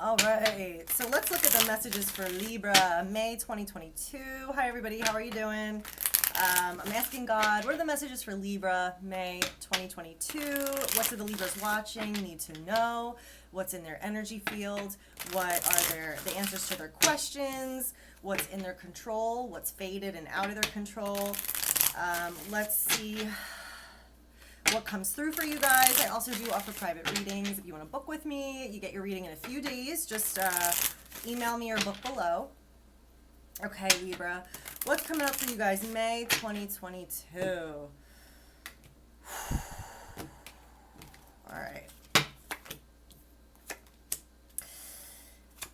All right, so let's look at the messages for Libra, May 2022. Hi, everybody. How are you doing? I'm asking God, what are the messages for Libra, May 2022? What do the Libras watching need to know? What's in their energy field? What are the answers to their questions? What's in their control? What's faded and out of their control? Let's see what comes through for you guys. I also do offer private readings. If you want to book with me, you get your reading in a few days. Just email me or book below. Okay, Libra. What's coming up for you guys? May 2022. All right.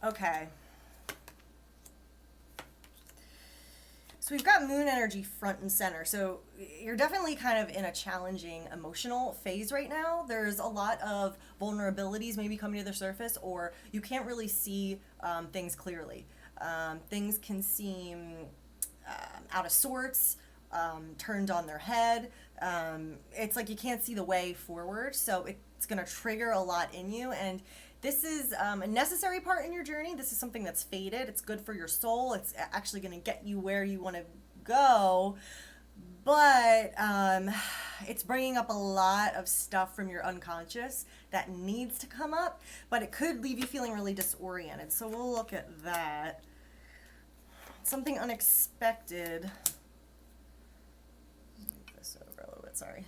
Okay. So we've got moon energy front and center. So you're definitely kind of in a challenging emotional phase right now. There's a lot of vulnerabilities maybe coming to the surface, or you can't really see things clearly. Things can seem out of sorts, turned on their head. It's like you can't see the way forward. So it's going to trigger a lot in you. And this is a necessary part in your journey. This is something that's faded. It's good for your soul. It's actually going to get you where you want to go. But it's bringing up a lot of stuff from your unconscious that needs to come up. But it could leave you feeling really disoriented. So we'll look at that. Something unexpected. Move this over a little bit, sorry.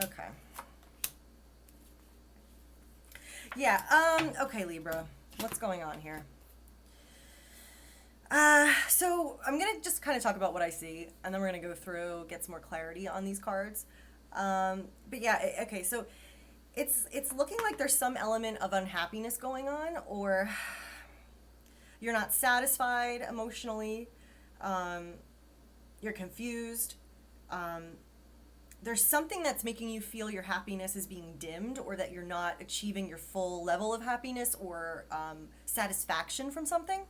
Okay. Yeah, okay, Libra. What's going on here? So I'm going to just kind of talk about what I see, and then we're going to go through, get some more clarity on these cards. But yeah, okay, so it's looking like there's some element of unhappiness going on, or you're not satisfied emotionally, you're confused, there's something that's making you feel your happiness is being dimmed, or that you're not achieving your full level of happiness or satisfaction from something.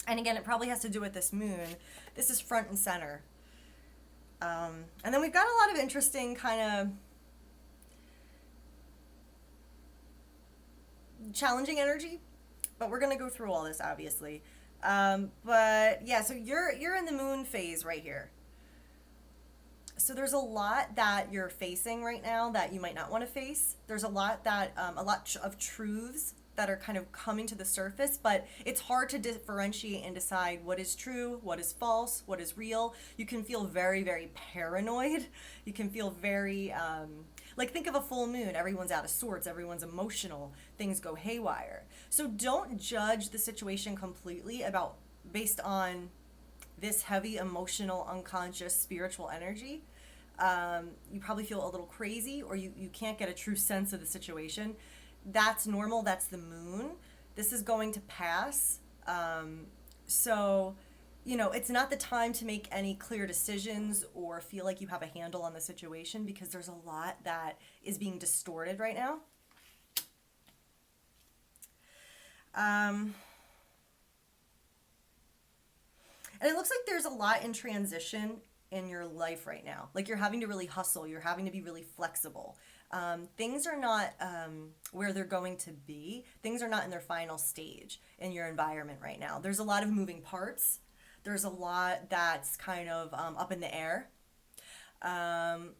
And again, it probably has to do with this moon. This is front and center. And then we've got a lot of interesting kind of challenging energy, but we're going to go through all this, obviously. But yeah, so you're in the moon phase right here. So there's a lot that you're facing right now that you might not want to face. There's a lot of truths that are kind of coming to the surface, but it's hard to differentiate and decide what is true, what is false, what is real. You can feel very, very paranoid. You can feel very, like, think of a full moon. Everyone's out of sorts. Everyone's emotional. Things go haywire. So don't judge the situation completely based on this heavy emotional, unconscious, spiritual energy. You probably feel a little crazy, or you can't get a true sense of the situation. That's normal. That's the moon. This is going to pass. So, it's not the time to make any clear decisions or feel like you have a handle on the situation, because there's a lot that is being distorted right now. And it looks like there's a lot in transition in your life right now. Like, you're having to really hustle. You're having to be really flexible. Things are not where they're going to be. Things are not in their final stage in your environment right now. There's a lot of moving parts. There's a lot that's kind of up in the air. And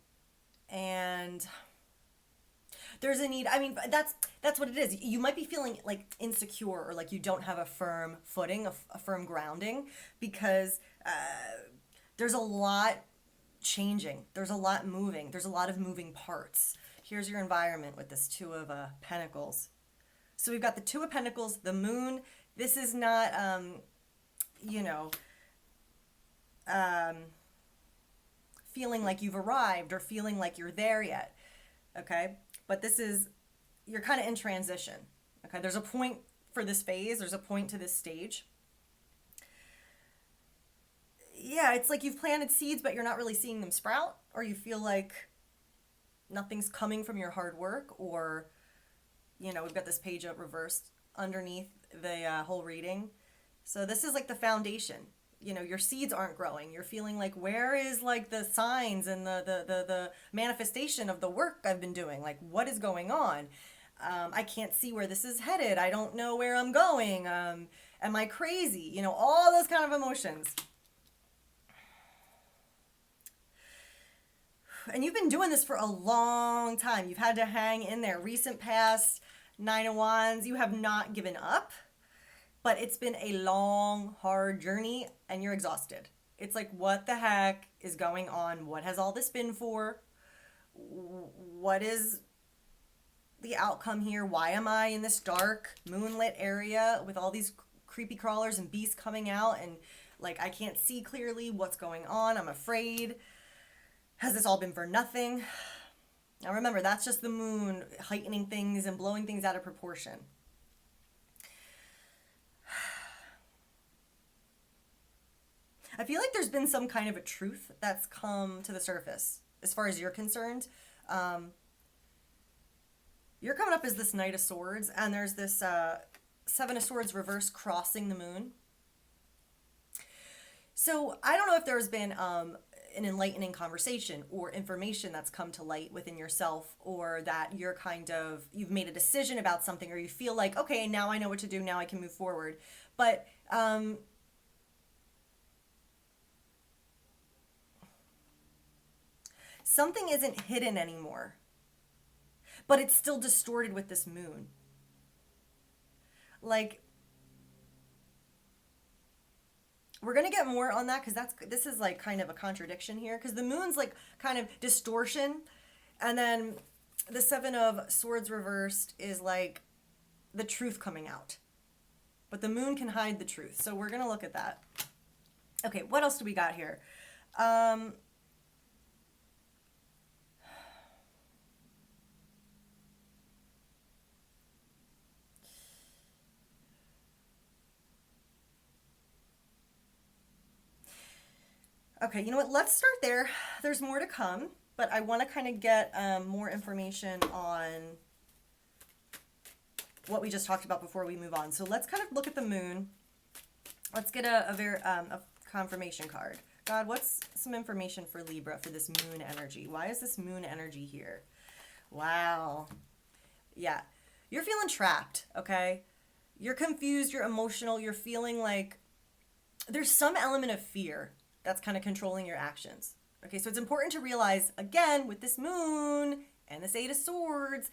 there's a need. I mean, that's what it is. You might be feeling like insecure, or like you don't have a firm footing, a firm grounding, because there's a lot changing. There's a lot moving. There's a lot of moving parts. Here's your environment with this Two of Pentacles. So we've got the Two of Pentacles, the moon. This is not, feeling like you've arrived or feeling like you're there yet. Okay? But you're kind of in transition. Okay? There's a point for this phase. There's a point to this stage. Yeah, it's like you've planted seeds, but you're not really seeing them sprout, or you feel like nothing's coming from your hard work, or, we've got this page up reversed underneath the whole reading. So this is like the foundation. Your seeds aren't growing. You're feeling like, where is like the signs and the manifestation of the work I've been doing? Like, what is going on? I can't see where this is headed. I don't know where I'm going. Am I crazy? You know, all those kind of emotions. And you've been doing this for a long time. You've had to hang in there. Recent past, Nine of Wands, you have not given up, but it's been a long, hard journey and you're exhausted. It's like, what the heck is going on? What has all this been for? What is the outcome here? Why am I in this dark, moonlit area with all these creepy crawlers and beasts coming out, and like I can't see clearly what's going on? I'm afraid. Has this all been for nothing? Now remember, that's just the moon heightening things and blowing things out of proportion. I feel like there's been some kind of a truth that's come to the surface as far as you're concerned. You're coming up as this Knight of Swords, and there's this Seven of Swords reverse crossing the moon. So I don't know if there's been an enlightening conversation or information that's come to light within yourself, or that you've made a decision about something, or you feel like, okay, now I know what to do, now I can move forward. But something isn't hidden anymore, but it's still distorted with this moon. Like, we're going to get more on that, because this is like kind of a contradiction here, because the moon's like kind of distortion, and then the Seven of Swords reversed is like the truth coming out. But the moon can hide the truth. So we're going to look at that. Okay, what else do we got here? Okay, you know what? Let's start there. There's more to come, but I want to kind of get more information on what we just talked about before we move on. So let's kind of look at the moon. Let's get a confirmation card. God, what's some information for Libra for this moon energy? Why is this moon energy here? Wow. Yeah. You're feeling trapped, okay? You're confused, you're emotional, you're feeling like there's some element of fear that's kind of controlling your actions. Okay, so it's important to realize, again, with this moon and this Eight of Swords,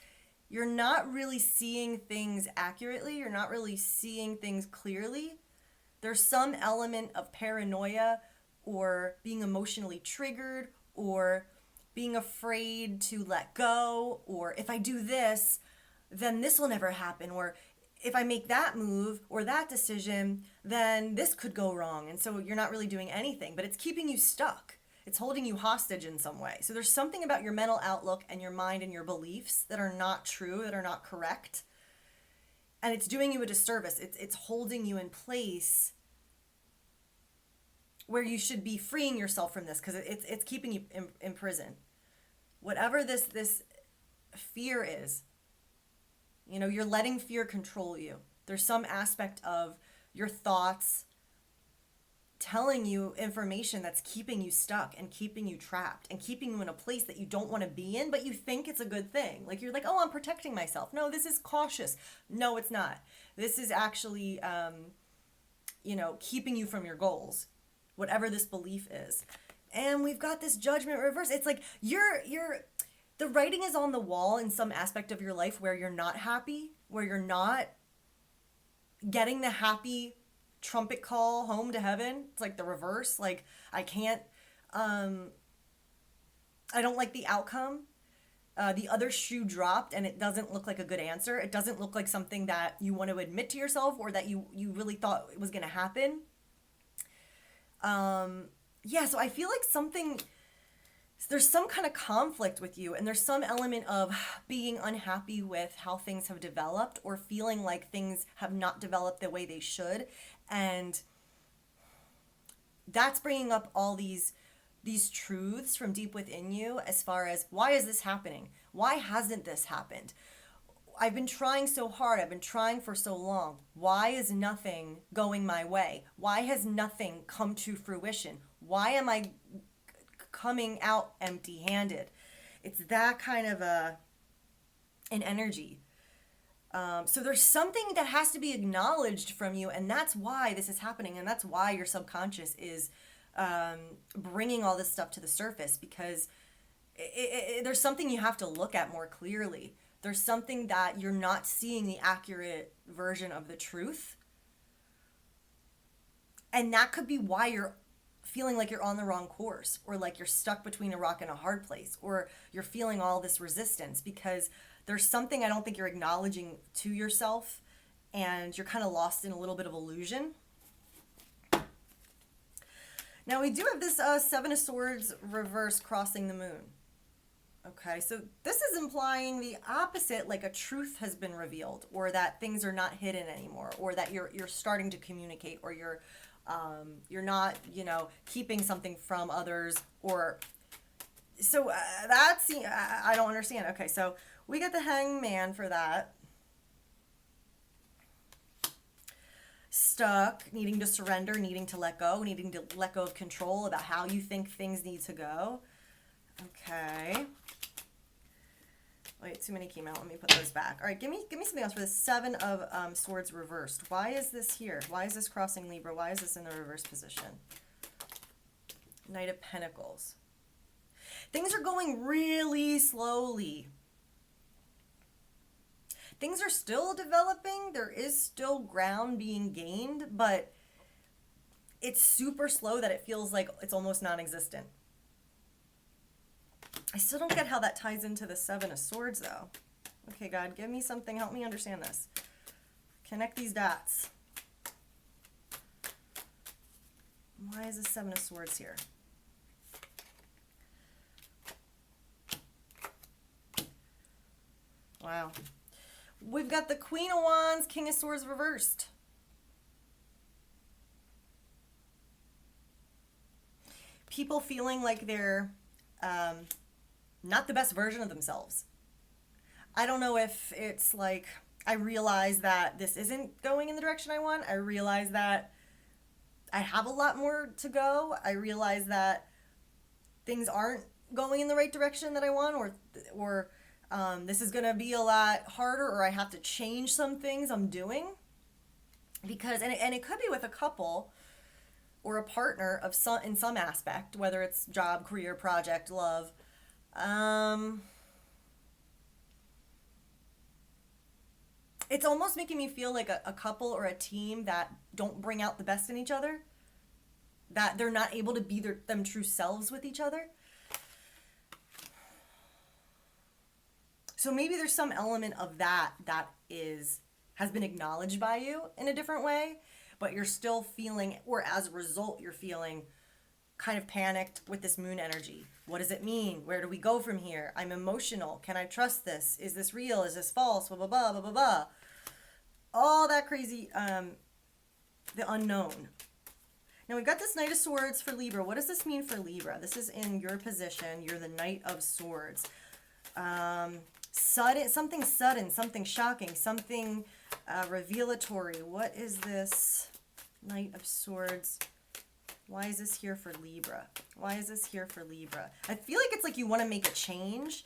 you're not really seeing things accurately. You're not really seeing things clearly. There's some element of paranoia, or being emotionally triggered, or being afraid to let go, or if I do this, then this will never happen, or if I make that move or that decision, then this could go wrong. And so you're not really doing anything, but it's keeping you stuck. It's holding you hostage in some way. So there's something about your mental outlook and your mind and your beliefs that are not true, that are not correct. And it's doing you a disservice. It's holding you in place where you should be freeing yourself from this, because it's keeping you in prison. Whatever this fear is, you know, you're letting fear control you. There's some aspect of your thoughts telling you information that's keeping you stuck and keeping you trapped and keeping you in a place that you don't want to be in, but you think it's a good thing. Like, you're like, oh, I'm protecting myself. No, this is cautious. No, it's not. This is actually, keeping you from your goals, whatever this belief is. And we've got this Judgment reverse. It's like the writing is on the wall in some aspect of your life where you're not happy, where you're not getting the happy trumpet call home to heaven. It's like the reverse. Like, I can't, I don't like the outcome. The other shoe dropped and it doesn't look like a good answer. It doesn't look like something that you want to admit to yourself, or that you really thought it was going to happen. So I feel like there's some kind of conflict with you, and there's some element of being unhappy with how things have developed, or feeling like things have not developed the way they should. And that's bringing up all these truths from deep within you, as far as, why is this happening? Why hasn't this happened? I've been trying so hard. I've been trying for so long. Why is nothing going my way? Why has nothing come to fruition? Why am I coming out empty-handed? It's that kind of an energy. So there's something that has to be acknowledged from you, and that's why this is happening, and that's why your subconscious is bringing all this stuff to the surface, because there's something you have to look at more clearly. There's something that you're not seeing the accurate version of the truth, and that could be why you're feeling like you're on the wrong course, or like you're stuck between a rock and a hard place, or you're feeling all this resistance, because there's something I don't think you're acknowledging to yourself, and you're kind of lost in a little bit of illusion. Now we do have this Seven of Swords reverse crossing the moon. Okay, so this is implying the opposite, like a truth has been revealed, or that things are not hidden anymore, or that you're starting to communicate, or you're not, keeping something from others, or so that's, I don't understand. Okay, so we got the Hangman for that. Stuck, needing to surrender, needing to let go of control about how you think things need to go. Okay. Wait, too many came out. Let me put those back. All right, give me something else for the Seven of Swords reversed. Why is this here? Why is this crossing Libra? Why is this in the reverse position? Knight of Pentacles. Things are going really slowly. Things are still developing. There is still ground being gained, but it's super slow that it feels like it's almost non-existent. I still don't get how that ties into the Seven of Swords, though. Okay, God, give me something. Help me understand this. Connect these dots. Why is the Seven of Swords here? Wow. We've got the Queen of Wands, King of Swords reversed. People feeling like they're not the best version of themselves. I don't know if it's like, I realize that this isn't going in the direction I want. I realize that I have a lot more to go. I realize that things aren't going in the right direction that I want, or this is going to be a lot harder, or I have to change some things I'm doing. Because, and it could be with a couple or a partner of in some aspect, whether it's job, career, project, love. It's almost making me feel like a couple or a team that don't bring out the best in each other, that they're not able to be them true selves with each other. So maybe there's some element of that has been acknowledged by you in a different way, but you're still feeling, or as a result, you're feeling kind of panicked with this moon energy. What does it mean? Where do we go from here? I'm emotional. Can I trust this? Is this real? Is this false? Blah, blah, blah, blah, blah, blah. All that crazy, the unknown. Now we've got this Knight of Swords for Libra. What does this mean for Libra? This is in your position. You're the Knight of Swords. Something sudden, something shocking, something revelatory. What is this Knight of Swords? Why is this here for Libra? Why is this here for Libra? I feel like it's like you want to make a change.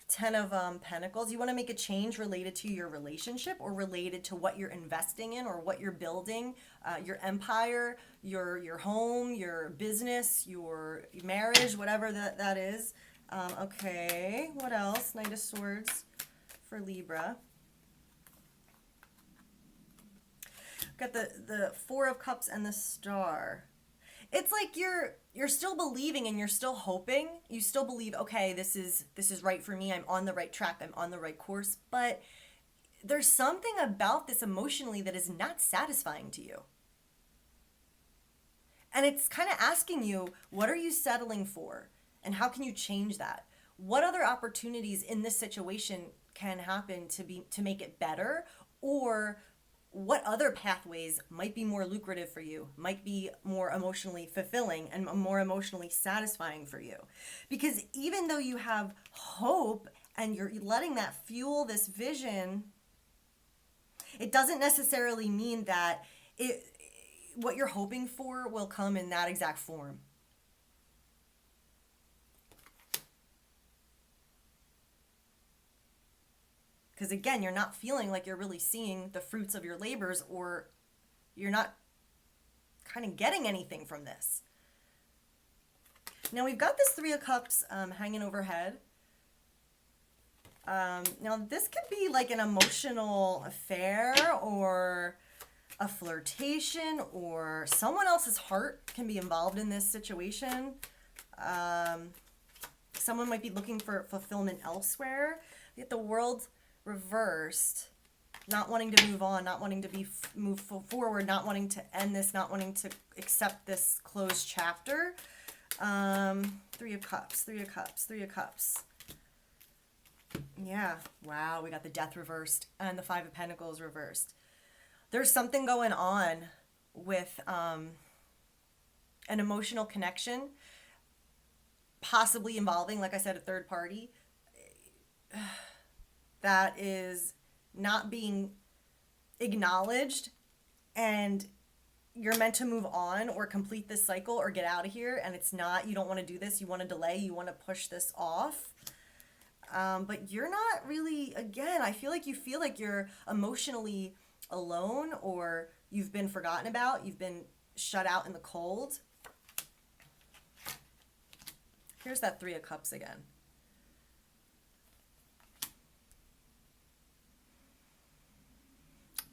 Ten of Pentacles. You want to make a change related to your relationship, or related to what you're investing in, or what you're building, your empire, your home, your business, your marriage, whatever that is. Okay, what else? Knight of Swords for Libra. Got the Four of Cups and the Star. It's like you're still believing, and you're still hoping. You still believe, okay, this is right for me. I'm on the right track. I'm on the right course. But there's something about this emotionally that is not satisfying to you. And it's kind of asking you, what are you settling for? And how can you change that? What other opportunities in this situation can happen to make it better? Or what other pathways might be more lucrative for you, might be more emotionally fulfilling and more emotionally satisfying for you? Because even though you have hope and you're letting that fuel this vision, it doesn't necessarily mean that what you're hoping for will come in that exact form. Because again, you're not feeling like you're really seeing the fruits of your labors, or you're not kind of getting anything from this. Now we've got this Three of Cups hanging overhead. Now this could be like an emotional affair, or a flirtation, or someone else's heart can be involved in this situation. Someone might be looking for fulfillment elsewhere. You get the World reversed, not wanting to move on, not wanting to move forward, not wanting to end this, not wanting to accept this closed chapter. Three of Cups, Three of Cups, Three of Cups. Yeah, wow, we got the Death reversed and the Five of Pentacles reversed. There's something going on with an emotional connection, possibly involving, like I said, a third party, that is not being acknowledged, and you're meant to move on or complete this cycle or get out of here, and it's not. You don't want to do this. You want to delay. You want to push this off. But you're not really, again, I feel like you're emotionally alone, or you've been forgotten about. You've been shut out in the cold. Here's that Three of Cups again.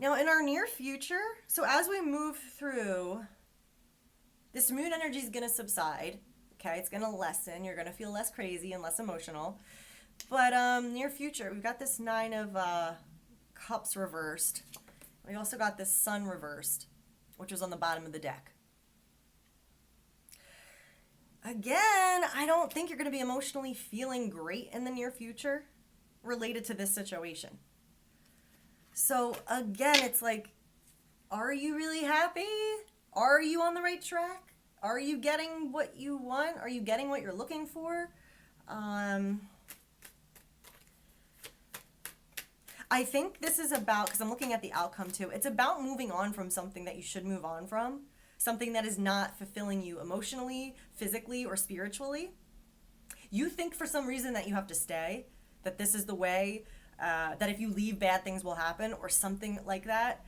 Now, in our near future, so as we move through, this moon energy is going to subside. Okay, it's going to lessen. You're going to feel less crazy and less emotional. But near future, we've got this Nine of Cups reversed. We also got this Sun reversed, which was on the bottom of the deck. Again, I don't think you're going to be emotionally feeling great in the near future related to this situation. So again, it's like, are you really happy? Are you on the right track? Are you getting what you want? Are you getting what you're looking for? I think this is about, because I'm looking at the outcome too, it's about moving on from something that you should move on from, something that is not fulfilling you emotionally, physically, or spiritually. You think for some reason that you have to stay, that this is the way, that if you leave, bad things will happen, or something like that.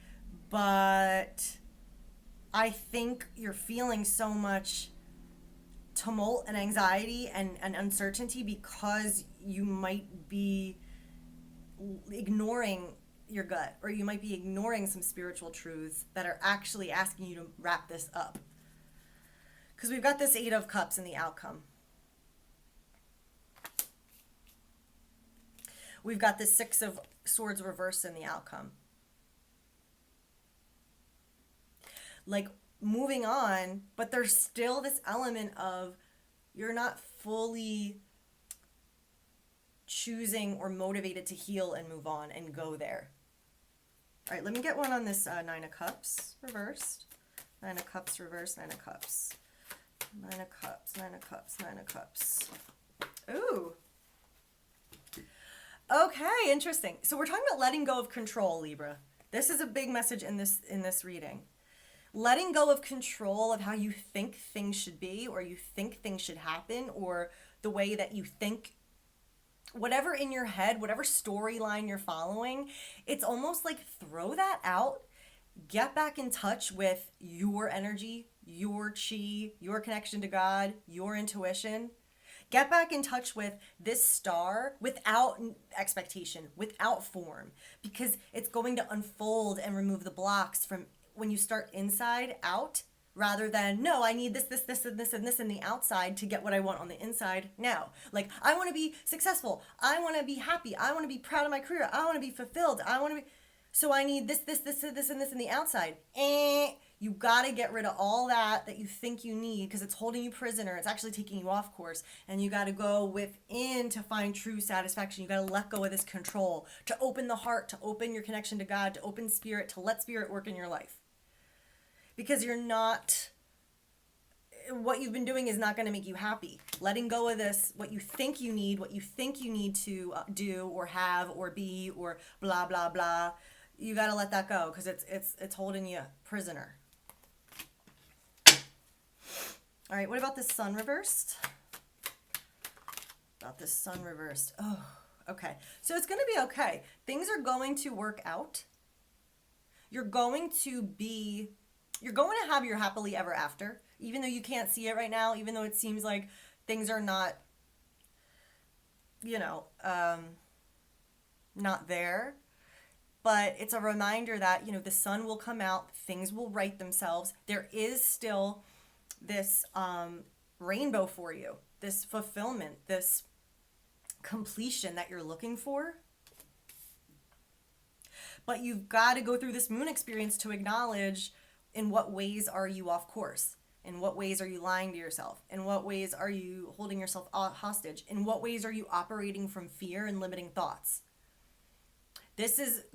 But I think you're feeling so much tumult and anxiety and uncertainty because you might be ignoring your gut, or you might be ignoring some spiritual truths that are actually asking you to wrap this up. Because we've got this Eight of Cups in the outcome. We've got this Six of Swords reversed in the outcome. Like, moving on, but there's still this element of you're not fully choosing or motivated to heal and move on and go there. All right, let me get one on this Nine of Cups reversed. Nine of Cups reversed, Nine of Cups. Nine of Cups, Nine of Cups, Nine of Cups. Ooh. Okay, interesting. So we're talking about letting go of control, Libra. This is a big message in this reading. Letting go of control of how you think things should be, or you think things should happen, or the way that you think, whatever in your head, whatever storyline you're following, it's almost like throw that out, get back in touch with your energy, your chi, your connection to God, your intuition. Get back in touch with this star without expectation, without form, because it's going to unfold and remove the blocks from when you start inside out, rather than, no, I need this, and this in the outside to get what I want on the inside now. Like, I want to be successful. I want to be happy. I want to be proud of my career. I want to be fulfilled. So I need this, and this in the outside. You got to get rid of all that you think you need, because it's holding you prisoner. It's actually taking you off course. And you got to go within to find true satisfaction. You got to let go of this control, to open the heart, to open your connection to God, to open spirit, to let spirit work in your life. Because you're not, what you've been doing is not going to make you happy. Letting go of this, what you think you need to do or have or be or blah, blah, blah. You got to let that go, because it's holding you prisoner. All right, what about this Sun reversed? Oh, Okay. So it's going to be okay. Things are going to work out. You're going to have your happily ever after, even though you can't see it right now, even though it seems like things are not, you know, not there. But it's a reminder that, the sun will come out, things will right themselves. There is still this rainbow for you, this fulfillment, this completion that you're looking for. But you've got to go through this moon experience to acknowledge in what ways are you off course? In what ways are you lying to yourself? In what ways are you holding yourself hostage? In what ways are you operating from fear and limiting thoughts?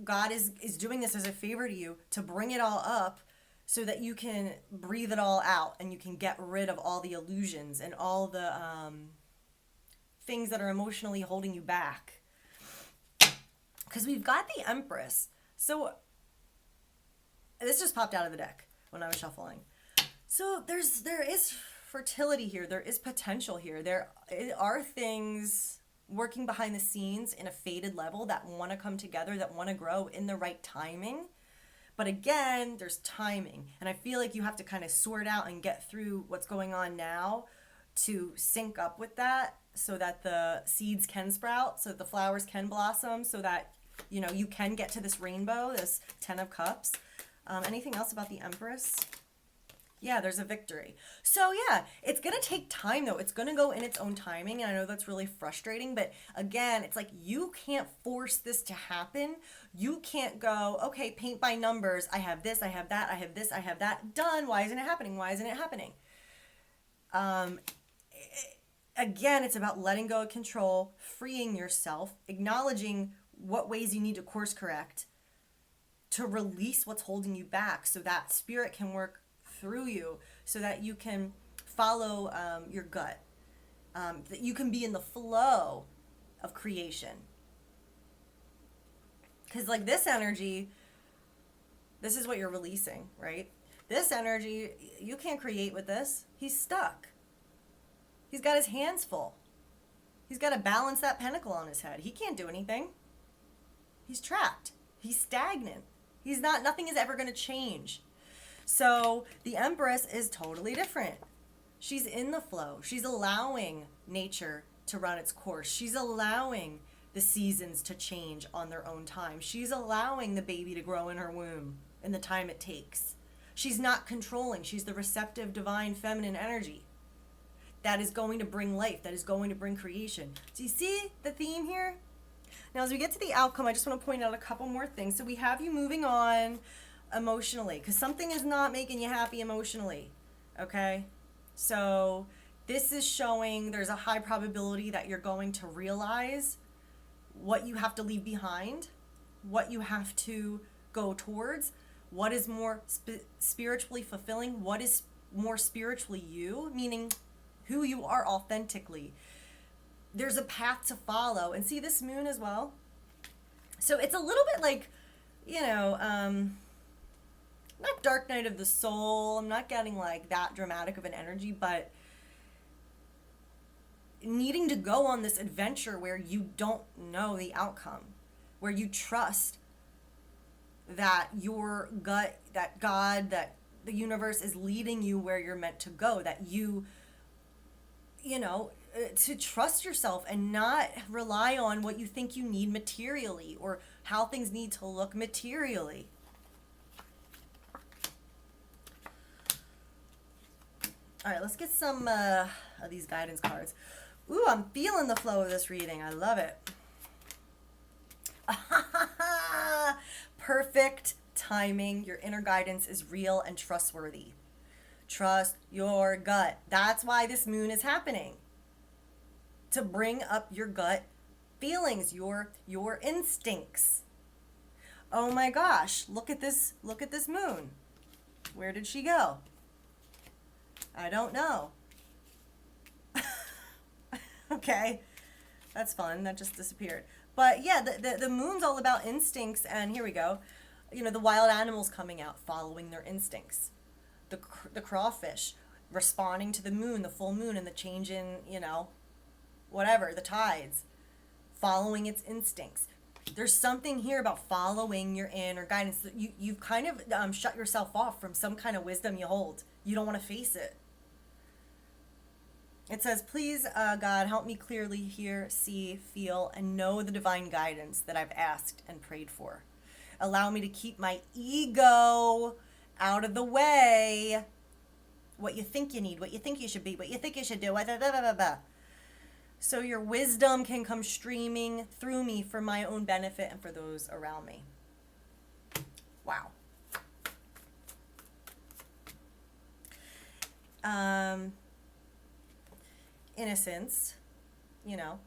God is doing this as a favor to you to bring it all up so that you can breathe it all out and you can get rid of all the illusions and all the things that are emotionally holding you back. Because we've got the Empress. So this just popped out of the deck when I was shuffling. So there is fertility here. There is potential here. There are things working behind the scenes in a fated level that want to come together, that want to grow in the right timing. But again, there's timing. And I feel like you have to kind of sort out and get through what's going on now to sync up with that so that the seeds can sprout, so that the flowers can blossom, so that, you can get to this rainbow, this 10 of Cups. Anything else about the Empress? Yeah, there's a victory. So yeah, it's going to take time though. It's going to go in its own timing. And I know that's really frustrating, but again, it's like you can't force this to happen. You can't go, okay, paint by numbers. I have this, I have that, I have this, I have that. Done. Why isn't it happening? Why isn't it happening? Again, it's about letting go of control, freeing yourself, acknowledging what ways you need to course correct to release what's holding you back so that spirit can work through you so that you can follow your gut, that you can be in the flow of creation. Because like this energy, this is what you're releasing, right? This energy, you can't create with this. He's stuck. He's got his hands full. He's got to balance that pentacle on his head. He can't do anything. He's trapped. He's stagnant. Nothing is ever going to change. So the Empress is totally different. She's in the flow. She's allowing nature to run its course. She's allowing the seasons to change on their own time. She's allowing the baby to grow in her womb in the time it takes. She's not controlling. She's the receptive, divine, feminine energy that is going to bring life, that is going to bring creation. Do you see the theme here? Now, as we get to the outcome, I just want to point out a couple more things. So we have you moving on emotionally, because something is not making you happy emotionally, okay? So this is showing there's a high probability that you're going to realize what you have to leave behind, what you have to go towards, what is more spiritually fulfilling, what is more spiritually you, meaning who you are authentically. There's a path to follow. And see this moon as well? So it's a little bit like, not Dark Night of the Soul. I'm not getting like that dramatic of an energy, but needing to go on this adventure where you don't know the outcome, where you trust that your gut, that God, that the universe is leading you where you're meant to go, that to trust yourself and not rely on what you think you need materially or how things need to look materially. All right, let's get some of these guidance cards. Ooh, I'm feeling the flow of this reading. I love it. Perfect timing. Your inner guidance is real and trustworthy. Trust your gut. That's why this moon is happening. To bring up your gut feelings, your instincts. Oh my gosh, look at this moon. Where did she go? I don't know. Okay, that's fun. That just disappeared. But yeah, the moon's all about instincts, and here we go. The wild animals coming out, following their instincts. The crawfish responding to the moon, the full moon, and the change in, whatever, the tides. following its instincts. There's something here about following your inner guidance. You've kind of shut yourself off from some kind of wisdom you hold. You don't want to face it. It says, please, God, help me clearly hear, see, feel, and know the divine guidance that I've asked and prayed for. Allow me to keep my ego out of the way. What you think you need, what you think you should be, what you think you should do, so your wisdom can come streaming through me for my own benefit and for those around me. Wow. Innocence, you know,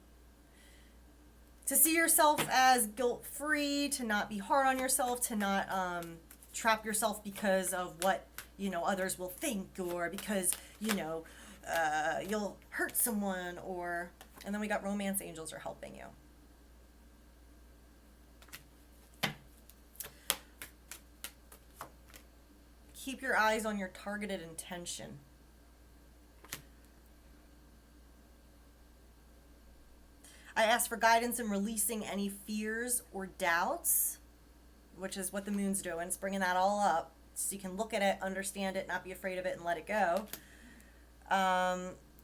to see yourself as guilt-free, to not be hard on yourself, to not trap yourself because of what, you know, others will think, or because, you know, you'll hurt someone, or, and then we got romance angels are helping you. Keep your eyes on your targeted intention. I ask for guidance in releasing any fears or doubts, which is what the moon's doing. It's bringing that all up so you can look at it, understand it, not be afraid of it, and let it go.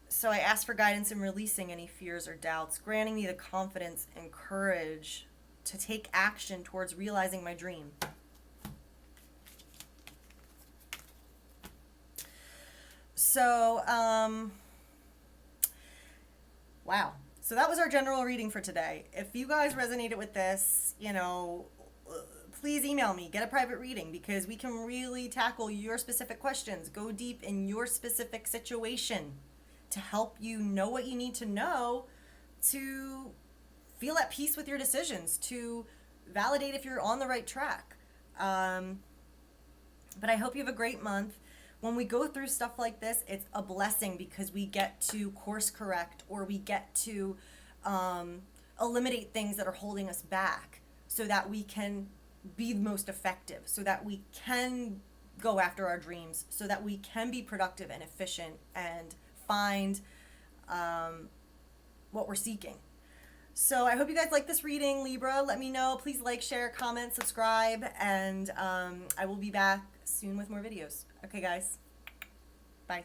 So I ask for guidance in releasing any fears or doubts, granting me the confidence and courage to take action towards realizing my dream. So, wow. So that was our general reading for today. If you guys resonated with this, you know, please email me, get a private reading, because we can really tackle your specific questions, go deep in your specific situation to help you know what you need to know to feel at peace with your decisions, to validate if you're on the right track. But I hope you have a great month. When we go through stuff like this, it's a blessing because we get to course correct, or we get to eliminate things that are holding us back so that we can be the most effective, so that we can go after our dreams, so that we can be productive and efficient and find what we're seeking. So I hope you guys like this reading, Libra. Let me know. Please like, share, comment, subscribe, and I will be back soon with more videos. Okay, guys. Bye.